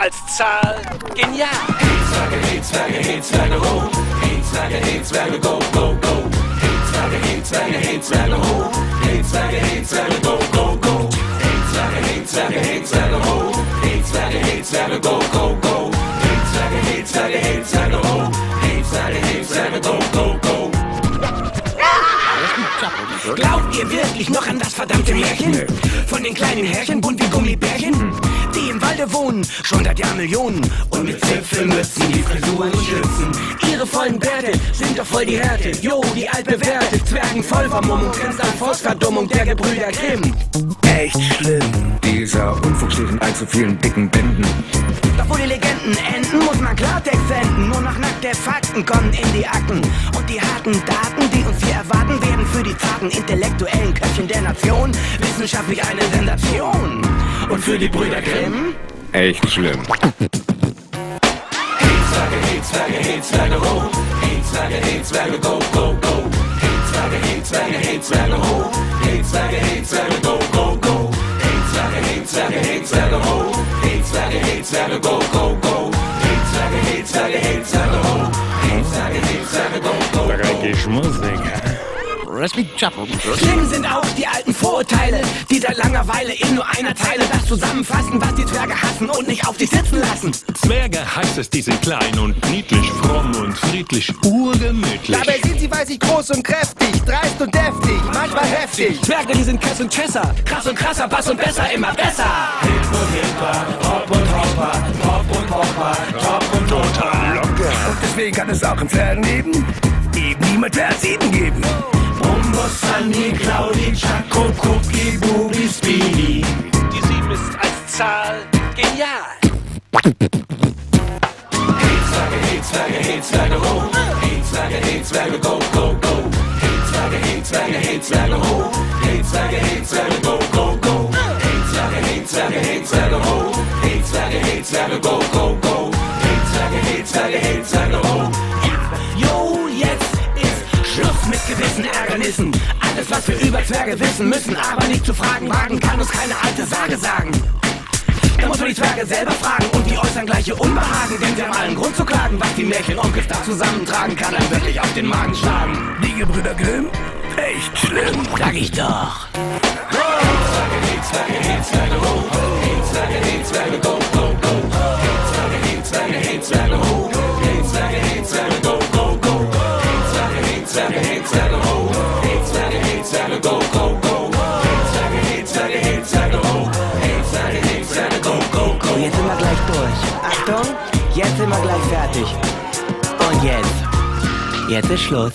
als Zahl genial. Hey Zwerge, ho! Hey Zwerge, go, go, go! Hey Zwerge, ho! Hey Zwerge, go, go, go! Hey Zwerge, ho! Hey Zwerge, go, go, go! Hey Zwerge, ho! Hey Zwerge, go, go, go! Glaubt ihr wirklich noch an das verdammte Märchen? Von den kleinen Härchen, bunt wie Gummibärchen? Die im Walde wohnen, schon seit Jahrmillionen. Und mit Zipfelmützen die Frisuren schützen. Ihre vollen Bärte sind doch voll die Härte. Jo, die altbewährte Zwergen voll Vermummung. Grenzt an Volksverdummung der Gebrüder Grimm. Echt schlimm, dieser Unfug steht in allzu vielen dicken Bänden. Doch wo die Legenden enden, muss man Klartext senden. Nur noch nackte Fakten kommen in die Akten. Und die harten Daten, die uns hier erwarten, werden für die zarten intellektuellen Köpfchen der Nation wissenschaftlich eine Sensation. Und für die Brüder Grimm? Echt schlimm. Hey Zwerge, ho! Hey Zwerge, go, go, go! Hey Zwerge, ho! Hey Zwerge, go, go, go! Hey Zwerge, ho! Hey Zwerge, go, go, go! Hey Zwerge, ho! Hey Zwerge, go, go, go! Schlimm sind auch die alten Vorurteile, die seit langer Weile in nur einer Zeile das zusammenfassen, was die Zwerge hassen und nicht auf sich sitzen lassen. Zwerge heißt es, die sind klein und niedlich, fromm und friedlich, urgemütlich. Dabei sind sie, weiß ich, groß und kräftig, dreist und deftig, manchmal heftig. Zwerge, die sind Kess und Chesser, krass und krasser, Bass und besser, immer besser. Hip und Hipper, Hop und Hopper, Hop und Hopper, Top und Total locker. Und deswegen kann es auch im Zwergenleben eben niemand mehr als 7 geben. Bombos, Sandy, Claudi, Chaco, Cookie, Booby, Speedy. Die 7 ist als Zahl genial. Hey Zwerge, ho! Hey Zwerge, go, go, go! Hey Zwerge, ho! Hey Zwerge, go, go, go! Hey Zwerge, ho! Hey Zwerge, go, go, go! Hey Zwerge, ho! Jo, jetzt ist Schluss mit gewissen Ärgernissen. Alles, was wir über Zwerge wissen müssen, aber nicht zu fragen wagen, kann uns keine alte Sage sagen. Da muss man die Zwerge selber fragen und die äußern gleiche Unbehagen, denn sie haben allen Grund zu klagen, was die Märchenonkels da zusammentragen, kann einem wirklich auf den Magen schlagen. Die Gebrüder Grimm? Echt schlimm. Sag ich doch. Hey Zwerge, ho! Hey Zwerge, go, go, go! Hey Zwerge, ho! Hey Zwerge, go, go, go! Hey Zwerge, ho! Hey Zwerge, go, go, go! Hey Zwerge, ho! Hey Zwerge, go, go, go! Und jetzt sind wir gleich durch. Achtung, jetzt sind wir gleich fertig. Und jetzt ist Schluss.